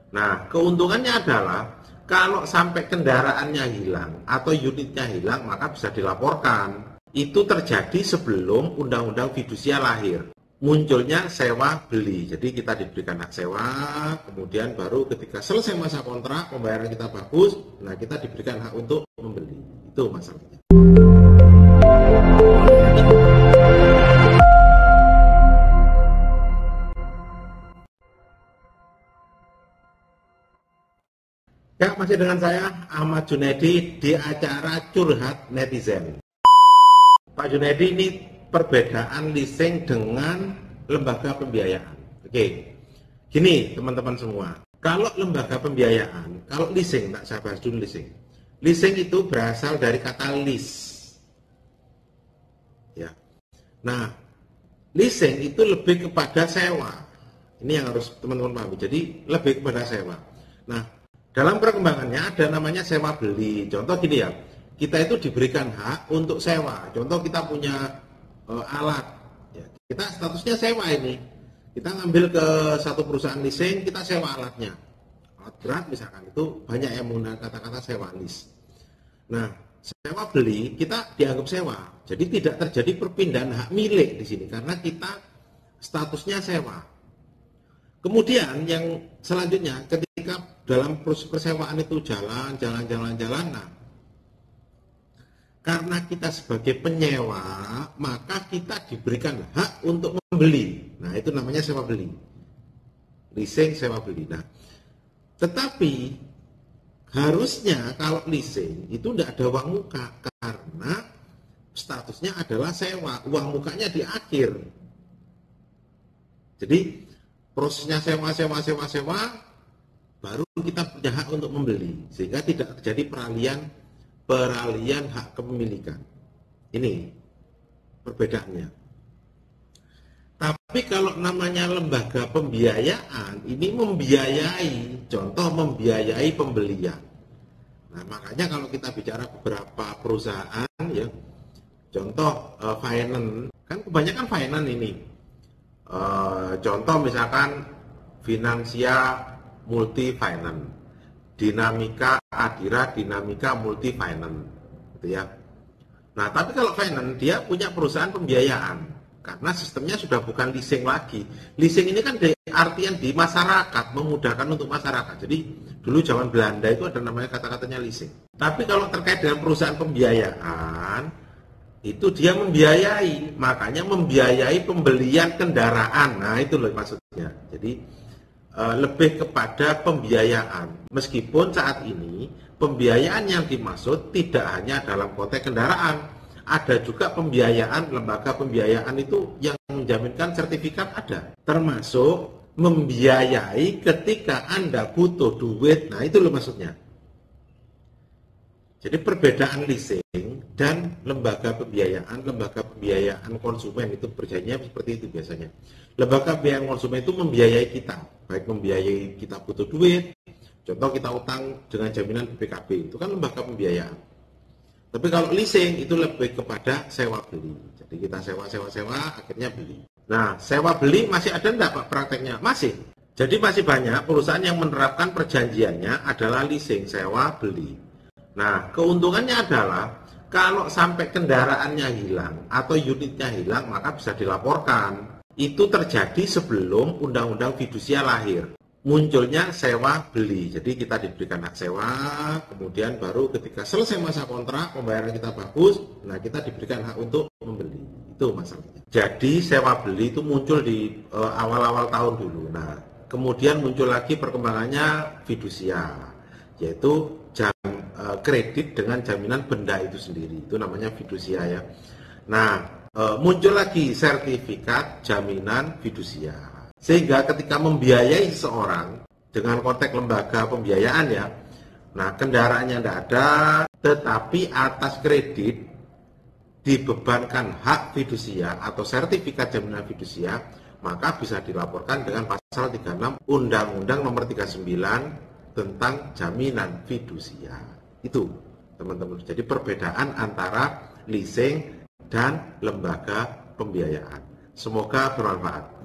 Nah, keuntungannya adalah kalau sampai kendaraannya hilang atau unitnya hilang, maka bisa dilaporkan. Itu terjadi sebelum Undang-Undang Fidusia lahir. Munculnya sewa beli. Jadi kita diberikan hak sewa, kemudian baru ketika selesai masa kontrak, pembayaran kita bagus, nah kita diberikan hak untuk membeli. Itu masalahnya. Ya, masih dengan saya Ahmad Junaidi di acara Curhat Netizen. Pak Junaidi, ini perbedaan leasing dengan lembaga pembiayaan. Oke, gini teman-teman semua. Kalau lembaga pembiayaan, kalau leasing, tak saya bahas dulu leasing. Leasing itu berasal dari kata lease. Ya. Nah, leasing itu lebih kepada sewa. Ini yang harus teman-teman pahami. Jadi lebih kepada sewa. Nah, dalam perkembangannya ada namanya sewa beli. Contoh gini ya, kita itu diberikan hak untuk sewa. Contoh kita punya alat, ya, kita statusnya sewa ini. Kita ngambil ke satu perusahaan leasing, kita sewa alatnya. Alat berat misalkan, itu banyak yang menggunakan kata-kata sewa lease. Nah, sewa beli kita dianggap sewa. Jadi tidak terjadi perpindahan hak milik di sini karena kita statusnya sewa. Kemudian yang selanjutnya ketika dalam proses persewaan itu jalan, nah, karena kita sebagai penyewa, maka kita diberikan hak untuk membeli. Nah, itu namanya sewa beli. Leasing, sewa beli. Nah, tetapi harusnya kalau leasing itu tidak ada uang muka karena statusnya adalah sewa. Uang mukanya di akhir. Jadi prosesnya sewa, baru kita punya hak untuk membeli, sehingga tidak terjadi peralihan hak kepemilikan. Ini perbedaannya. Tapi kalau namanya lembaga pembiayaan, ini membiayai, contoh membiayai pembelian. Nah, makanya kalau kita bicara beberapa perusahaan, ya, contoh finance, kan kebanyakan finance ini. Contoh misalkan Finansia Multi Finance, Dinamika Adira Dinamika Multi Finance, gitu ya. Nah, tapi kalau finance dia punya perusahaan pembiayaan karena sistemnya sudah bukan leasing lagi. Leasing ini kan artian di masyarakat, memudahkan untuk masyarakat. Jadi dulu zaman Belanda itu ada namanya kata-katanya leasing. Tapi kalau terkait dengan perusahaan pembiayaan, itu dia membiayai, makanya membiayai pembelian kendaraan. Nah, itu loh maksudnya. Jadi lebih kepada pembiayaan. Meskipun saat ini pembiayaan yang dimaksud tidak hanya dalam konteks kendaraan, ada juga pembiayaan, lembaga pembiayaan itu yang menjaminkan sertifikat ada. Termasuk membiayai ketika Anda butuh duit. Nah, itu loh maksudnya. Jadi perbedaan leasing dan lembaga pembiayaan konsumen itu berjalannya seperti itu biasanya. Lembaga pembiayaan konsumen itu membiayai kita, baik membiayai kita butuh duit, contoh kita utang dengan jaminan BPKB, itu kan lembaga pembiayaan. Tapi kalau leasing itu lebih kepada sewa beli. Jadi kita sewa, akhirnya beli. Nah, sewa beli masih ada enggak Pak prakteknya? Masih. Jadi masih banyak perusahaan yang menerapkan perjanjiannya adalah leasing, sewa beli. Nah, keuntungannya adalah kalau sampai kendaraannya hilang atau unitnya hilang, maka bisa dilaporkan. Itu terjadi sebelum Undang-Undang Fidusia lahir. Munculnya sewa beli. Jadi kita diberikan hak sewa, kemudian baru ketika selesai masa kontrak, pembayaran kita bagus, nah kita diberikan hak untuk membeli. Itu masalahnya. Jadi sewa beli itu muncul di awal-awal tahun dulu. Nah, kemudian muncul lagi perkembangannya fidusia, yaitu kredit dengan jaminan benda itu sendiri, itu namanya fidusia ya. Nah, muncul lagi sertifikat jaminan fidusia, sehingga ketika membiayai seseorang dengan konteks lembaga pembiayaan ya, nah kendaraannya tidak ada, tetapi atas kredit dibebankan hak fidusia atau sertifikat jaminan fidusia, maka bisa dilaporkan dengan pasal 36 Undang-Undang Nomor 39 tentang jaminan fidusia. Itu teman-teman. Jadi perbedaan antara leasing dan lembaga pembiayaan. Semoga bermanfaat.